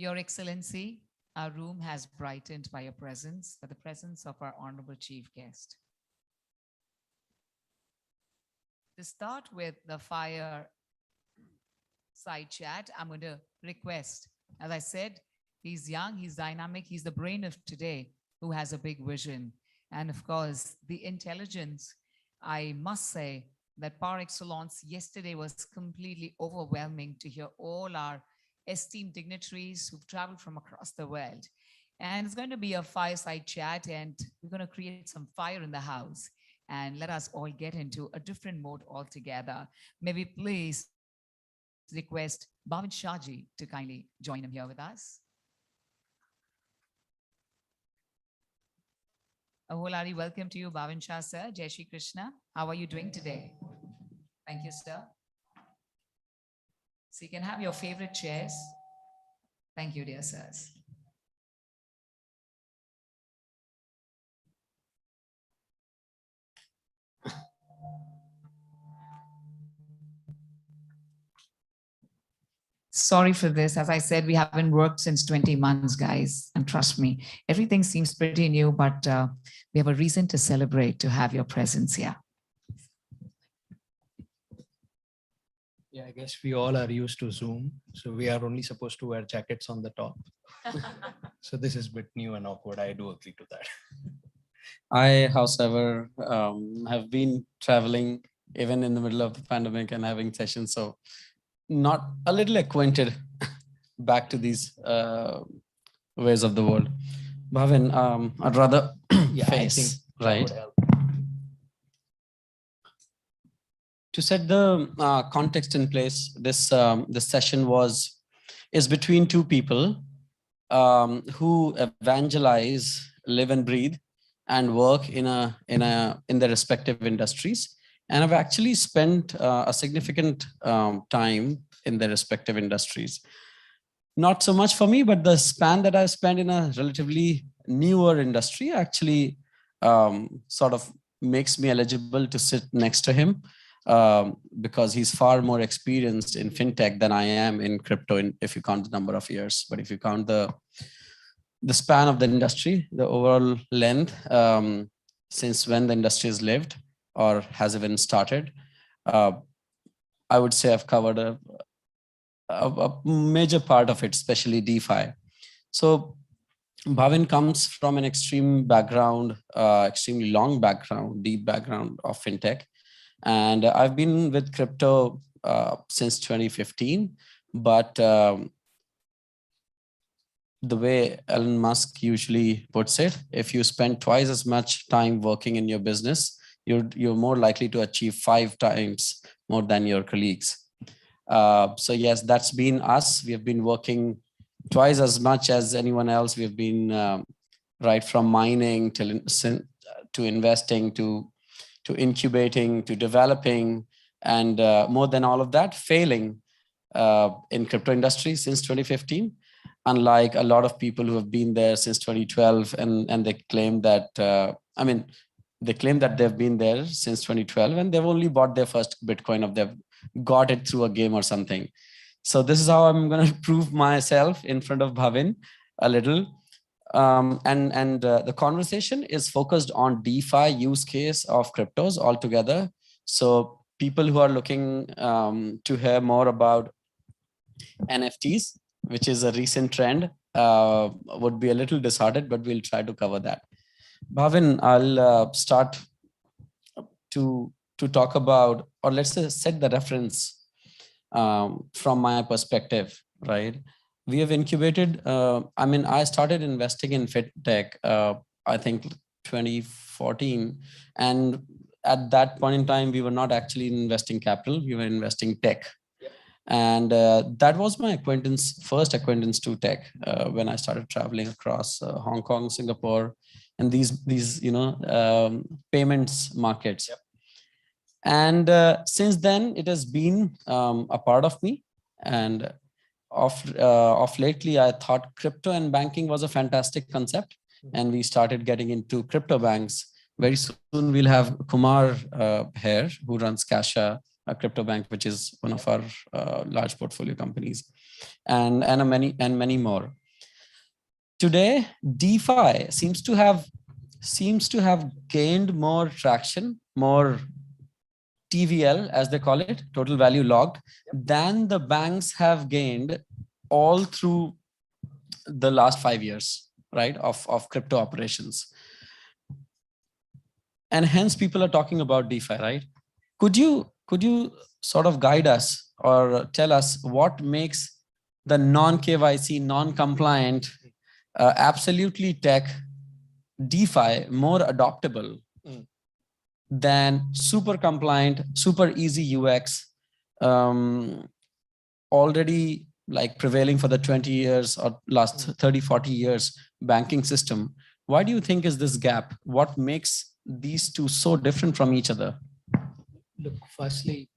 Your Excellency, our room has brightened by your presence, by the presence of our honorable chief guest. To start with the fireside chat, I'm going to request, as I said, he's young, he's dynamic, he's the brain of today who has a big vision. And of course, the intelligence, I must say that par excellence yesterday was completely overwhelming to hear all our esteemed dignitaries who've traveled from across the world. And it's going to be a fireside chat, and we're going to create some fire in the house and let us all get into a different mode altogether. May we please request Bhavin Shah ji to kindly join him here with us. A whole hearty welcome to you, Bhavin Shah, sir. Jai Shri Krishna. How are you doing today? Thank you, sir. So you can have your favorite chairs. Thank you, dear sirs. Sorry for this. As I said, we haven't worked since 20 months, guys. And trust me, everything seems pretty new, but we have a reason to celebrate to have your presence here. Yeah, I guess we all are used to Zoom, so we are only supposed to wear jackets on the top. So this is a bit new and awkward. I do agree to that. I, however, have been traveling even in the middle of the pandemic and having sessions, so not a little acquainted back to these ways of the world. Bhavin, I'd rather face, right? To set the context in place, this session is between two people who evangelize, live and breathe, and work in their respective industries, and have actually spent a significant time in their respective industries. Not so much for me, but the span that I've spent in a relatively newer industry actually sort of makes me eligible to sit next to him. Because he's far more experienced in fintech than I am in crypto, if you count the number of years. But if you count the span of the industry, the overall length, since when the industry has lived or has even started, I would say I've covered a major part of it, especially DeFi. So Bhavin comes from an extreme background, extremely long background, deep background of fintech. And I've been with crypto since 2015, but the way Elon Musk usually puts it, if you spend twice as much time working in your business, you're more likely to achieve 5 times more than your colleagues. So yes, that's been us. We have been working twice as much as anyone else. We've been right from mining to investing to incubating, to developing, and more than all of that, failing in crypto industry since 2015. Unlike a lot of people who have been there since 2012, and they claim that, they claim that they've been there since 2012, and they've only bought their first Bitcoin, or they've got it through a game or something. So this is how I'm going to prove myself in front of Bhavin a little. The conversation is focused on DeFi use case of cryptos altogether. So people who are looking to hear more about NFTs, which is a recent trend, would be a little disheartened, but we'll try to cover that. Bhavin, I'll start to talk about, or let's say set the reference from my perspective, right? We have incubated, I started investing in Fintech, I think 2014. And at that point in time, we were not actually investing capital, we were investing tech. Yep. And that was my first acquaintance to tech when I started traveling across Hong Kong, Singapore, and these payments markets. Yep. And since then, it has been a part of me. And of lately, I thought crypto and banking was a fantastic concept, and we started getting into crypto banks. Very soon, we'll have Kumar here, who runs Kasha, a crypto bank, which is one of our large portfolio companies, and many more. Today, DeFi seems to have gained more traction, more TVL, as they call it, total value logged, than the banks have gained all through the last 5 years, right, of crypto operations. And hence people are talking about DeFi, right? Could you sort of guide us or tell us what makes the non-KYC, non-compliant, absolutely tech DeFi more adoptable than super compliant, super easy UX, already like prevailing for the 20 years or last 30, 40 years banking system? Why do you think is this gap? What makes these two so different from each other? Look, firstly,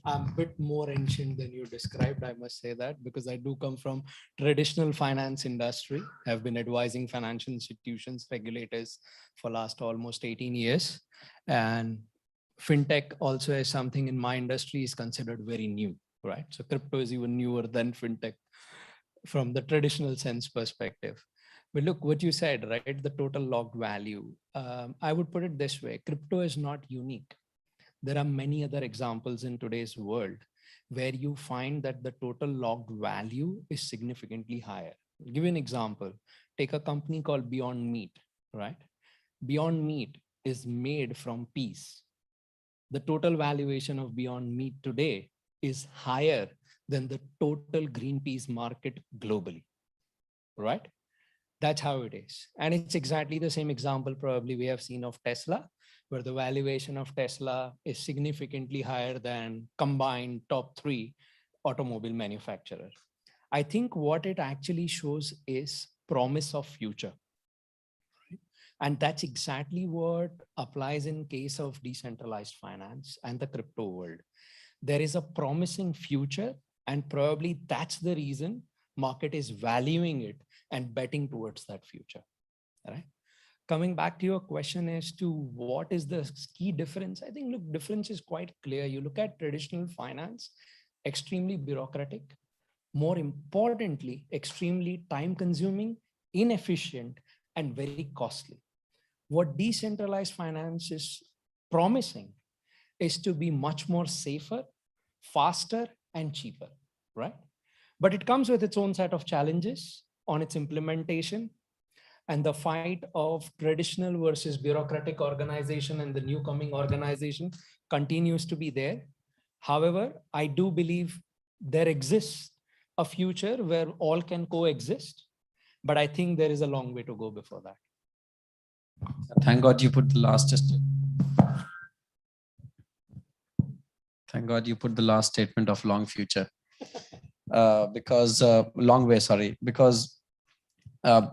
I'm a bit more ancient than you described, I must say that, because I do come from traditional finance industry. I've been advising financial institutions, regulators for last almost 18 years. And Fintech also is something in my industry is considered very new, right? So crypto is even newer than Fintech from the traditional sense perspective. But look, what you said, right? The total logged value. I would put it this way, crypto is not unique. There are many other examples in today's world where you find that the total logged value is significantly higher. I'll give you an example. Take a company called Beyond Meat, right? Beyond Meat is made from peas. The total valuation of Beyond Meat today is higher than the total green peas market globally, right? That's how it is. And it's exactly the same example probably we have seen of Tesla, where the valuation of Tesla is significantly higher than combined top 3 automobile manufacturers. I think what it actually shows is promise of future. And that's exactly what applies in case of decentralized finance and the crypto world. There is a promising future, and probably that's the reason market is valuing it and betting towards that future, right? Coming back to your question as to what is the key difference, I think, look, difference is quite clear. You look at traditional finance, extremely bureaucratic, more importantly, extremely time consuming, inefficient, and very costly. What decentralized finance is promising is to be much more safer, faster, and cheaper, right? But it comes with its own set of challenges on its implementation, and the fight of traditional versus bureaucratic organization and the new coming organization continues to be there. However, I do believe there exists a future where all can coexist, but I think there is a long way to go before that. Thank God you put the last Thank God you put the last statement of long future, because long way, sorry, because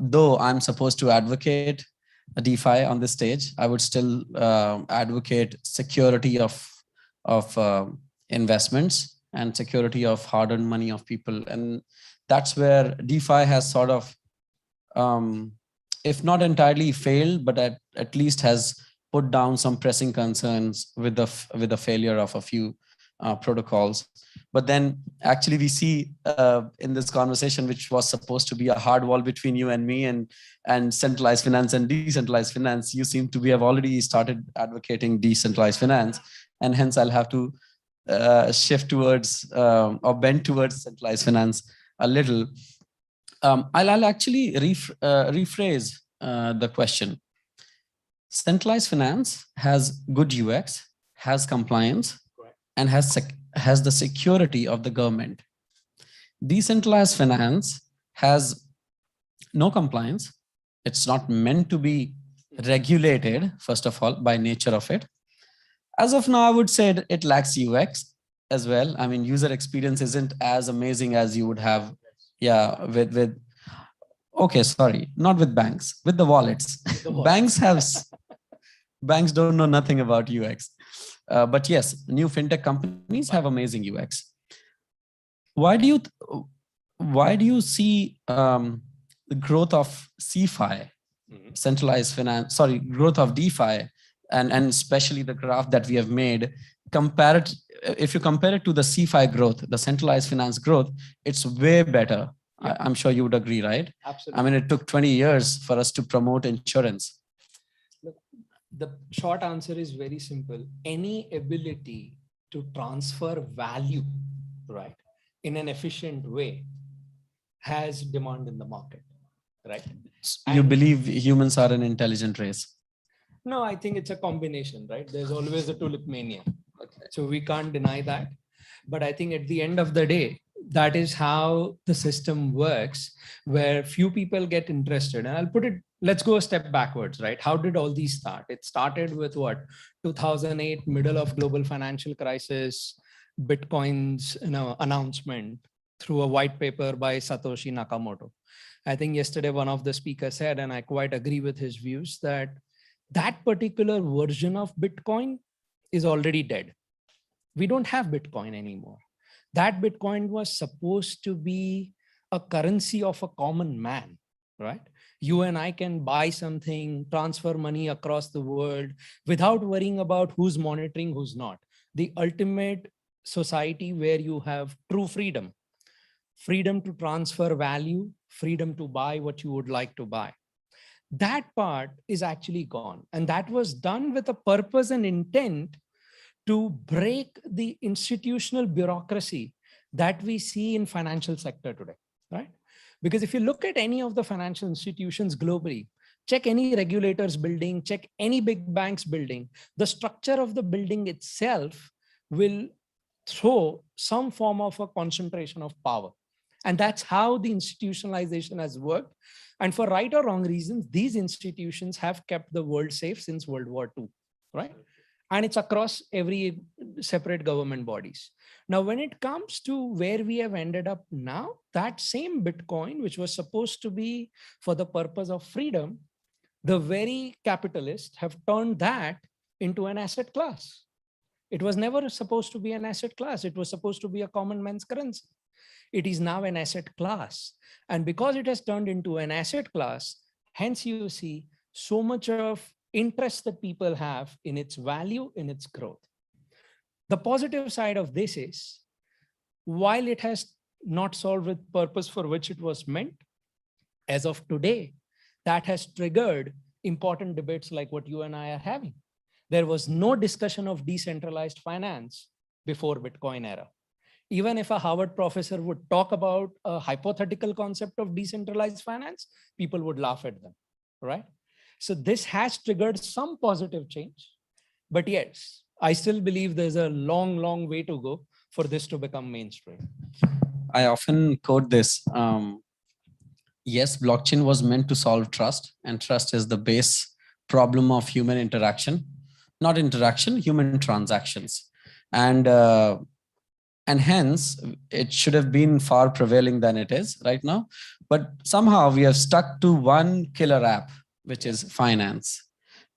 though I'm supposed to advocate a DeFi on this stage, I would still advocate security of investments and security of hard-earned money of people. And that's where DeFi has sort of, if not entirely failed, but at least has put down some pressing concerns with the failure of a few protocols. But then actually we see in this conversation, which was supposed to be a hard wall between you and me and centralized finance and decentralized finance, you seem to have already started advocating decentralized finance. And hence I'll have to shift towards or bend towards centralized finance a little. I'll actually rephrase the question. Centralized finance has good UX, has compliance, and has the security of the government. Decentralized finance has no compliance. It's not meant to be regulated, first of all, by nature of it. As of now, I would say it lacks UX as well. I mean, user experience isn't as amazing as you would have, yeah, with okay, sorry, not with banks, with the wallets. Banks don't know nothing about UX. But yes, new fintech companies have amazing UX. Why do you see the growth of CFI, centralized finance, sorry, growth of DeFi, and especially the graph that we have made, if you compare it to the CFI growth, the centralized finance growth, it's way better. Yeah. I'm sure you would agree, right? Absolutely. I mean, it took 20 years for us to promote insurance. Look, the short answer is very simple. Any ability to transfer value, right, in an efficient way has demand in the market, right? You And- believe humans are an intelligent race? No, I think it's a combination, right? There's always a tulip mania. So we can't deny that. But I think at the end of the day, that is how the system works, where few people get interested. And I'll put it, let's go a step backwards, right? How did all these start? It started with what? 2008, middle of global financial crisis, Bitcoin's announcement through a white paper by Satoshi Nakamoto. I think yesterday one of the speakers said, and I quite agree with his views, that that particular version of Bitcoin is already dead. We don't have Bitcoin anymore. That Bitcoin was supposed to be a currency of a common man, right? You and I can buy something, transfer money across the world without worrying about who's monitoring, who's not. The ultimate society where you have true freedom, freedom to transfer value, freedom to buy what you would like to buy. That part is actually gone. And that was done with a purpose and intent to break the institutional bureaucracy that we see in financial sector today, right? Because if you look at any of the financial institutions globally, check any regulators building, check any big banks building, the structure of the building itself will throw some form of a concentration of power. And that's how the institutionalization has worked. And for right or wrong reasons, these institutions have kept the world safe since World War II, right? And it's across every separate government bodies. Now, when it comes to where we have ended up now, that same Bitcoin, which was supposed to be for the purpose of freedom, the very capitalists have turned that into an asset class. It was never supposed to be an asset class. It was supposed to be a common man's currency. It is now an asset class. And because it has turned into an asset class, hence you see so much of interest that people have in its value, in its growth. The positive side of this is, while it has not solved the purpose for which it was meant, as of today, that has triggered important debates like what you and I are having. There was no discussion of decentralized finance before Bitcoin era. Even if a Harvard professor would talk about a hypothetical concept of decentralized finance, people would laugh at them, right? So this has triggered some positive change. But yes, I still believe there's a long, long way to go for this to become mainstream. I often quote this. Yes, blockchain was meant to solve trust, and trust is the base problem of human interaction, not interaction, human transactions. And hence, it should have been far prevailing than it is right now. But somehow we have stuck to one killer app, which is finance.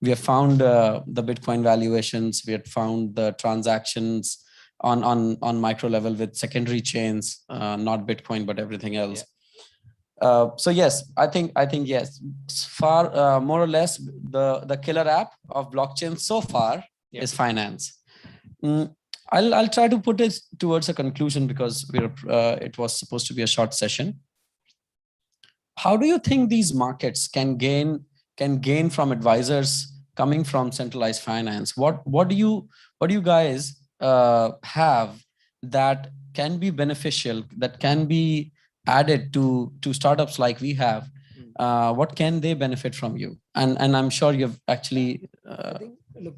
We have found the Bitcoin valuations. We had found the transactions on micro level with secondary chains, not Bitcoin, but everything else. Yeah. So yes, I think yes, far more or less the killer app of blockchain so far is finance. I'll try to put it towards a conclusion because it was supposed to be a short session. How do you think these markets can gain from advisors coming from centralized finance? What do you guys have that can be beneficial, that can be added to startups like we have? What can they benefit from you? And I'm sure you've actually. I think, look,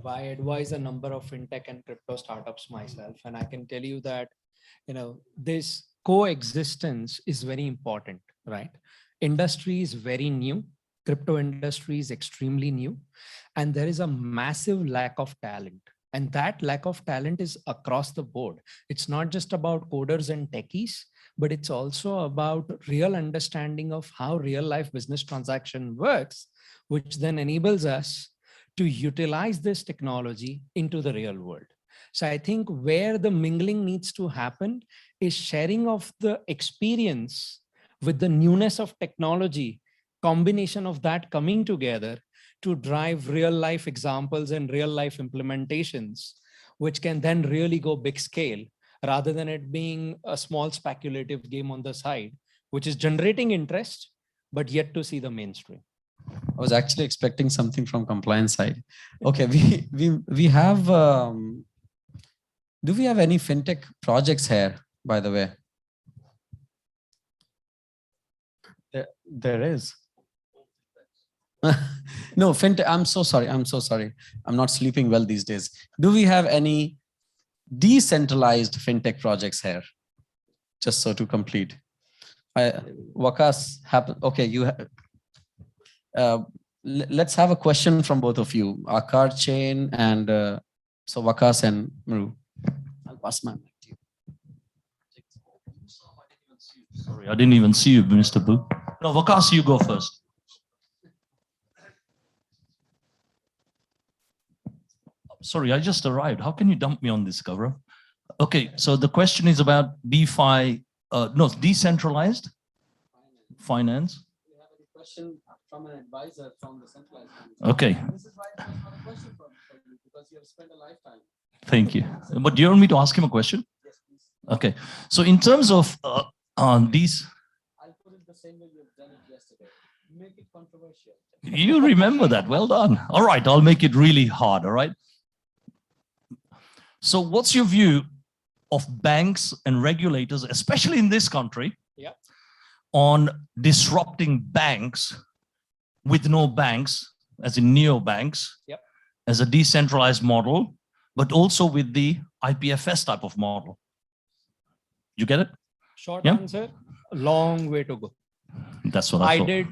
I advise a number of fintech and crypto startups myself, and I can tell you that this coexistence is very important, right? Industry is very new. Crypto industry is extremely new, and there is a massive lack of talent. And that lack of talent is across the board. It's not just about coders and techies, but it's also about real understanding of how real life business transaction works, which then enables us to utilize this technology into the real world. So I think where the mingling needs to happen is sharing of the experience with the newness of technology, combination of that coming together to drive real life examples and real life implementations, which can then really go big scale rather than it being a small speculative game on the side, which is generating interest, but yet to see the mainstream. I was actually expecting something from compliance side. Okay, we have, do we have any fintech projects here, by the way? There is. No, fintech, I'm so sorry. I'm so sorry. I'm not sleeping well these days. Do we have any decentralized fintech projects here? Just so to complete. Wakas, okay, you let's have a question from both of you, Akar Chain and so Wakas and Mru. I'll pass my mic to you. Sorry, I didn't even see you, Mr. Boo. No, Wakas, you go first. Sorry, I just arrived. How can you dump me on this, Gaurav? Okay, so the question is about DeFi, no, decentralized finance. Do you have any question from an advisor from the centralized? Okay. This is why it's not a question from you, because you have spent a lifetime. Thank you. But do you want me to ask him a question? Yes, please. Okay. So in terms of these, I'll put it the same way you've done it yesterday. Make it controversial. you remember that. Well done. All right, I'll make it really hard. All right. So what's your view of banks and regulators, especially in this country, on disrupting banks with no banks, as in neobanks, as a decentralized model, but also with the IPFS type of model? You get it? Short answer, long way to go. That's what I thought.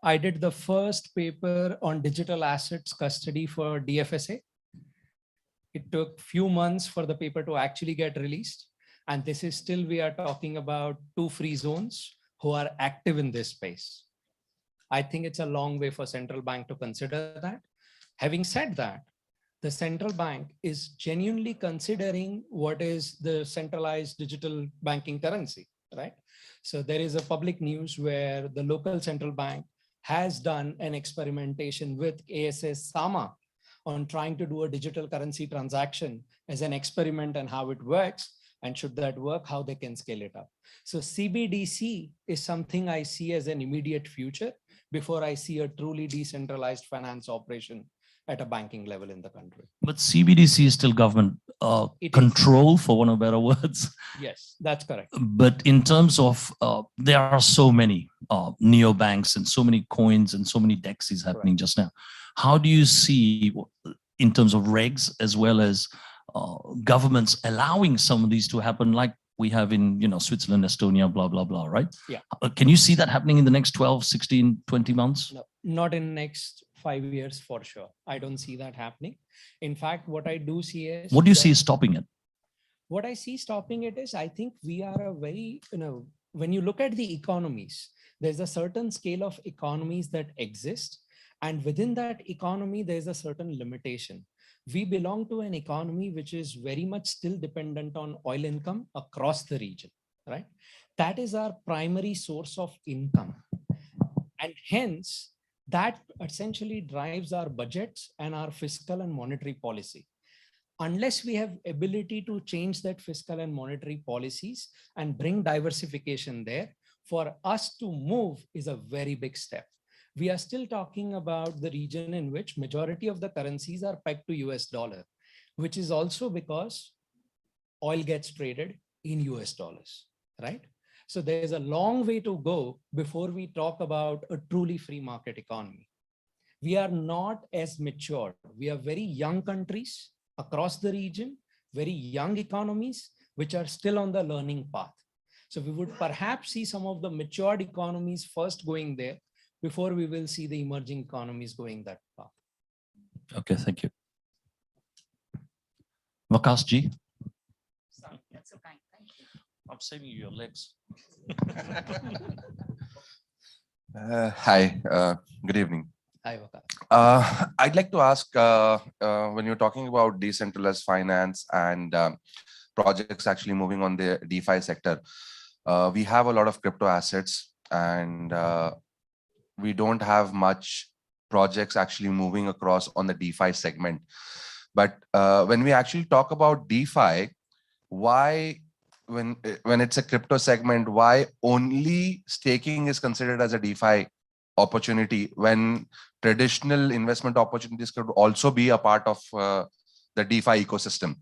I did the first paper on digital assets custody for DFSA. It took few months for the paper to actually get released. And this is still, we are talking about 2 free zones who are active in this space. I think it's a long way for central bank to consider that. Having said that, the central bank is genuinely considering what is the centralized digital banking currency, right? So there is a public news where the local central bank has done an experimentation with ASS Sama on trying to do a digital currency transaction as an experiment and how it works. And should that work, how they can scale it up. So CBDC is something I see as an immediate future before I see a truly decentralized finance operation at a banking level in the country. But CBDC is still government control, for one of better words. Yes, that's correct. But in terms of, there are so many neobanks and so many coins and so many DEXs happening just now. How do you see, in terms of regs as well as governments allowing some of these to happen, like we have in, Switzerland, Estonia, blah, blah, blah, right? Yeah. Can you see that happening in the next 12, 16, 20 months? No, not in next 5 years for sure. I don't see that happening. In fact, what I do see is— What do you see stopping it? What I see stopping it is, I think we are a very, when you look at the economies, there's a certain scale of economies that exist. And within that economy, there's a certain limitation. We belong to an economy which is very much still dependent on oil income across the region, right? That is our primary source of income. And hence, that essentially drives our budgets and our fiscal and monetary policy. Unless we have ability to change that fiscal and monetary policies and bring diversification there, for us to move is a very big step. We are still talking about the region in which majority of the currencies are pegged to US dollar, which is also because oil gets traded in US dollars, right? So there's a long way to go before we talk about a truly free market economy. We are not as mature. We are very young countries across the region, very young economies, which are still on the learning path. So we would perhaps see some of the matured economies first going there before we will see the emerging economies going that path. Okay, thank you. Wakas ji. Sorry, that's so kind. Thank you. I'm saving you your legs. Hi, good evening. Hi, Wakas. I'd like to ask, when you're talking about decentralized finance and projects actually moving on the DeFi sector, we have a lot of crypto assets and we don't have much projects actually moving across on the DeFi segment. But when we actually talk about DeFi, why, when it's a crypto segment, why only staking is considered as a DeFi opportunity when traditional investment opportunities could also be a part of the DeFi ecosystem?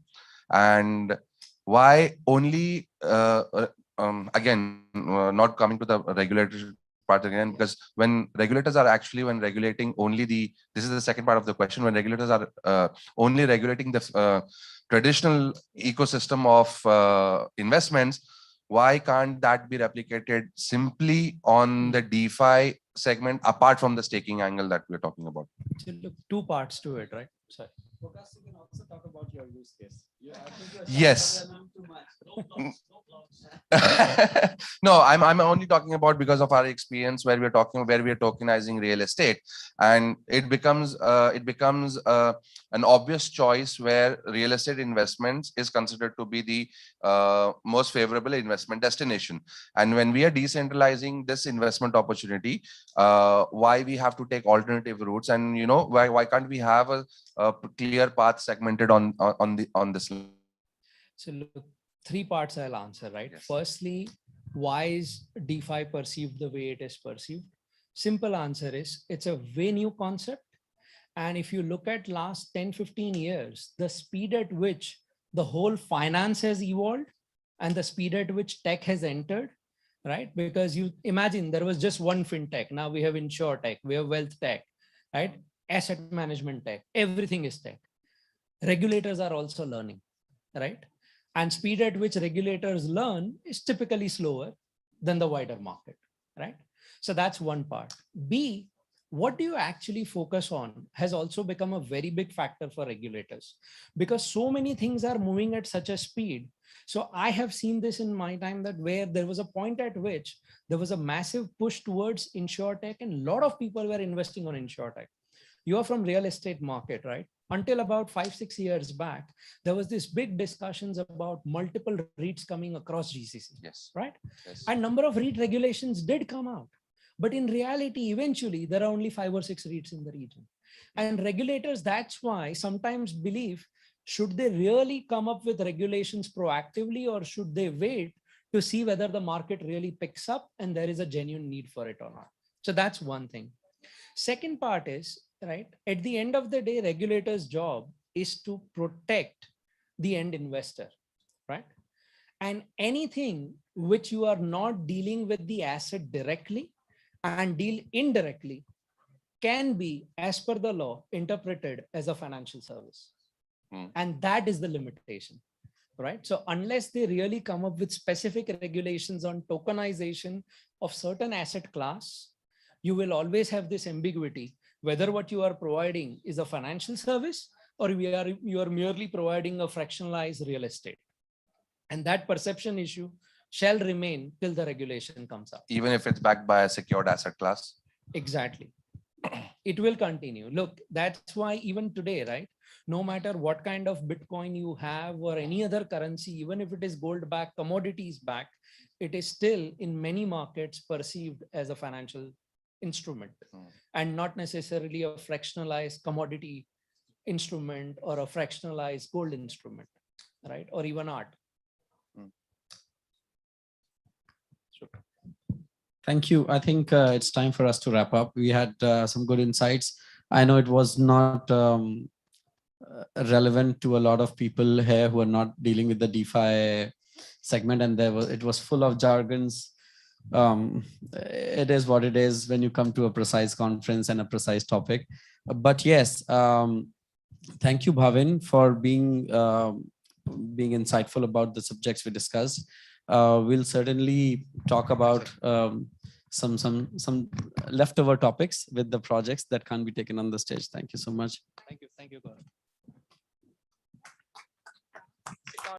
And why only, again, not coming to the regulatory part again, because when regulators are actually, when regulating only this is the second part of the question, when regulators are only regulating the traditional ecosystem of investments, why can't that be replicated simply on the DeFi segment apart from the staking angle that we're talking about? So look, two parts to it, right? Sorry. Focus, you can also talk about your use case. Yes. No, I'm only talking about because of our experience where we're tokenizing real estate, and it becomes an obvious choice where real estate investments is considered to be the most favorable investment destination. And when we are decentralizing this investment opportunity, why we have to take alternative routes, and why can't we have a clear path segmented on this? So look, three parts I'll answer, right? Yes. Firstly, why is DeFi perceived the way it is perceived? Simple answer is it's a way new concept. And if you look at last 10, 15 years, the speed at which the whole finance has evolved and the speed at which tech has entered, right? Because you imagine there was just one fintech. Now we have insurtech, we have wealth tech, right? Asset management tech, everything is tech. Regulators are also learning, right? And speed at which regulators learn is typically slower than the wider market, right? So that's one part. B, what do you actually focus on has also become a very big factor for regulators, because so many things are moving at such a speed. So I have seen this in my time, that where there was a point at which there was a massive push towards insurtech and a lot of people were investing on insurtech. You are from real estate market, right? Until about 5-6 years back, there was this big discussions about multiple REITs coming across GCC, Yes. right? Yes. And number of REIT regulations did come out. But in reality, eventually, there are only 5 or 6 REITs in the region. And regulators, that's why sometimes believe, should they really come up with regulations proactively, or should they wait to see whether the market really picks up and there is a genuine need for it or not? So that's one thing. Second part is, right, at the end of the day, regulators' job is to protect the end investor, right? And anything which you are not dealing with the asset directly and deal indirectly can be, as per the law, interpreted as a financial service. And that is the limitation, right? So unless they really come up with specific regulations on tokenization of certain asset class, you will always have this ambiguity, whether what you are providing is a financial service or you are merely providing a fractionalized real estate. And that perception issue shall remain till the regulation comes up. Even if it's backed by a secured asset class? Exactly. It will continue. Look, that's why even today, right? No matter what kind of Bitcoin you have or any other currency, even if it is gold backed, commodities backed, it is still in many markets perceived as a financial instrument and not necessarily a fractionalized commodity instrument or a fractionalized gold instrument, right? Or even art. Thank you. I think it's time for us to wrap up. We had some good insights. I know it was not relevant to a lot of people here who are not dealing with the DeFi segment, and it was full of jargons. It is what it is when you come to a precise conference and a precise topic. But yes, thank you, Bhavin, for being insightful about the subjects we discussed. We'll certainly talk about some leftover topics with the projects that can't be taken on the stage. Thank you so much. Thank you, Gaurav.